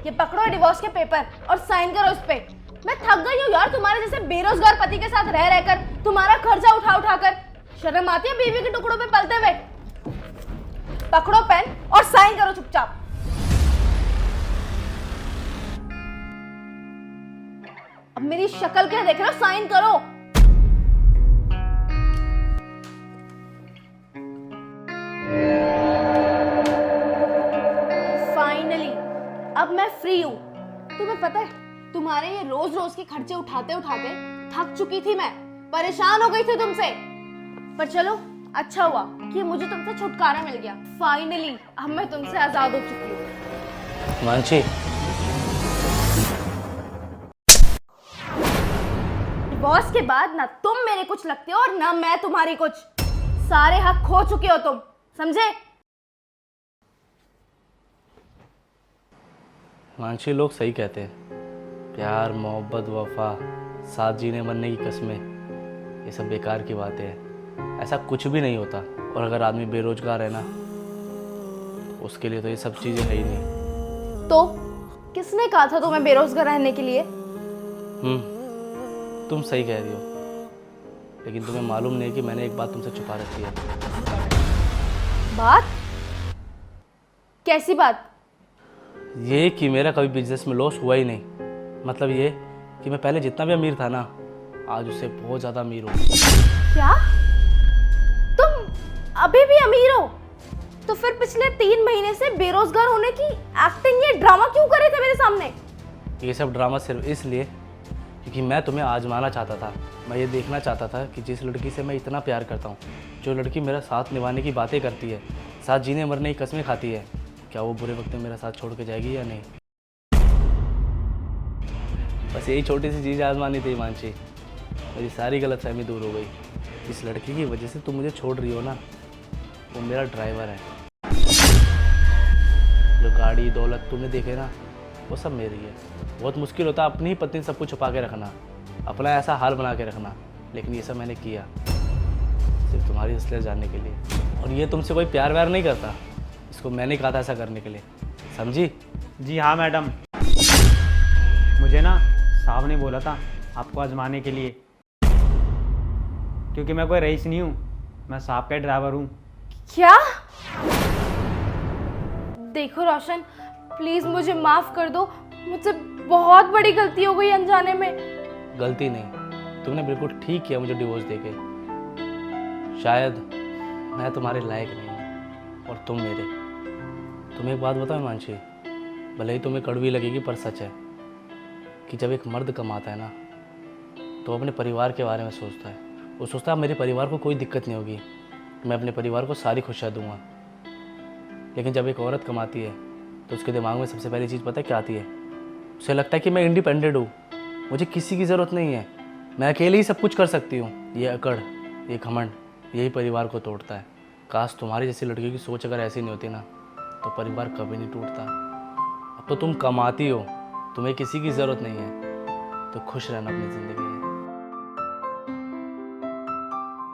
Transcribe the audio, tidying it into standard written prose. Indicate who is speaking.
Speaker 1: ये पकड़ो डिवोर्स के पेपर और साइन करो इस पे। मैं थक गई हूँ यार तुम्हारे जैसे बेरोजगार पति के साथ रह रहकर, तुम्हारा खर्चा उठा उठा कर। शर्म आती है बीवी के टुकड़ों पे पलते हुए। पकड़ो पेन और साइन करो चुपचाप। अब मेरी शक्ल क्या देख रहे हो, साइन करो। फाइनली अब मैं फ्री हूं। तुम्हें पता है तुम्हारे ये रोज रोज के खर्चे उठाते उठाते थक चुकी थी मैं, परेशान हो गई थी तुमसे। पर चलो अच्छा हुआ कि मुझे तुमसे छुटकारा मिल गया। फाइनली अब मैं तुमसे आजाद हो चुकी हूँ।
Speaker 2: मानसी,
Speaker 1: डिवोर्स के बाद ना तुम मेरे कुछ लगते हो और ना मैं तुम्हारी कुछ। सारे हक खो चुके हो तुम, समझे?
Speaker 2: मानसी, लोग सही कहते हैं, प्यार मोहब्बत वफा साथ जीने मरने की कस्में, ये सब बेकार की बातें हैं। ऐसा कुछ भी नहीं होता। और अगर आदमी बेरोजगार है ना, तो उसके लिए तो ये सब चीज़ें है ही नहीं।
Speaker 1: तो किसने कहा था तुम्हें बेरोजगार रहने के लिए?
Speaker 2: तुम सही कह रही हो, लेकिन तुम्हें मालूम नहीं कि मैंने एक बात तुमसे छुपा रखी है।
Speaker 1: बात? कैसी बात?
Speaker 2: ये कि मेरा कभी बिजनेस में लॉस हुआ ही नहीं। मतलब ये कि मैं पहले जितना भी अमीर था ना, आज उससे बहुत ज़्यादा अमीर हूँ।
Speaker 1: क्या? तुम अभी भी अमीर हो? तो फिर पिछले 3 महीने से बेरोजगार होने की एक्टिंग, ये ड्रामा क्यों करे थे मेरे सामने?
Speaker 2: ये सब ड्रामा सिर्फ इसलिए क्योंकि मैं तुम्हें आजमाना चाहता था। मैं ये देखना चाहता था कि जिस लड़की से मैं इतना प्यार करता हूँ, जो लड़की मेरा साथ निभाने की बातें करती है, साथ जीने मरने की कस्में खाती है, क्या वो बुरे वक्त में मेरा साथ छोड़ के जाएगी या नहीं। बस यही छोटी सी चीज़ आजमानी थी मानसी। मेरी सारी गलतफहमी दूर हो गई। इस लड़की की वजह से तुम मुझे छोड़ रही हो ना, वो मेरा ड्राइवर है। जो गाड़ी दौलत तुमने देखे ना, वो सब मेरी है। बहुत मुश्किल होता अपनी ही पत्नी सब कुछ छुपा के रखना, अपना ऐसा हाल बना के रखना, लेकिन ये सब मैंने किया सिर्फ तुम्हारी असलियत जानने के लिए। और ये तुमसे कोई प्यार व्यार नहीं करता, इसको मैंने कहा था ऐसा करने के लिए, समझी?
Speaker 3: जी हाँ मैडम, मुझे ना साहब ने बोला था आपको आजमाने के लिए, क्योंकि मैं कोई रईस नहीं हूँ, मैं साहब का ड्राइवर हूँ।
Speaker 1: क्या? देखो रोशन, प्लीज मुझे माफ कर दो। मुझसे बहुत बड़ी गलती हो गई अनजाने में।
Speaker 2: गलती नहीं, तुमने बिल्कुल ठीक किया मुझे डिवोर्स देके। शायद मैं तुम्हारे लायक नहीं हूँ और तुम मेरे। तुम्हें एक बात बताओ मानसी, भले ही तुम्हें कड़वी लगेगी पर सच है कि जब एक मर्द कमाता है ना, तो अपने परिवार के बारे में सोचता है। वो सोचता है मेरे परिवार को कोई दिक्कत नहीं होगी, मैं अपने परिवार को सारी खुशियाँ दूंगा। लेकिन जब एक औरत कमाती है तो उसके दिमाग में सबसे पहली चीज़ पता है क्या आती है? उसे लगता है कि मैं इंडिपेंडेंट हूँ, मुझे किसी की ज़रूरत नहीं है, मैं अकेले ही सब कुछ कर सकती हूँ। ये अकड़, ये घमंड, यही परिवार को तोड़ता है। काश तुम्हारी जैसी लड़कियों की सोच अगर ऐसी नहीं होती ना, तो परिवार कभी नहीं टूटता। अब तो तुम कमाती हो, तुम्हें किसी की ज़रूरत नहीं है, तो खुश रहना अपनी ज़िंदगी में।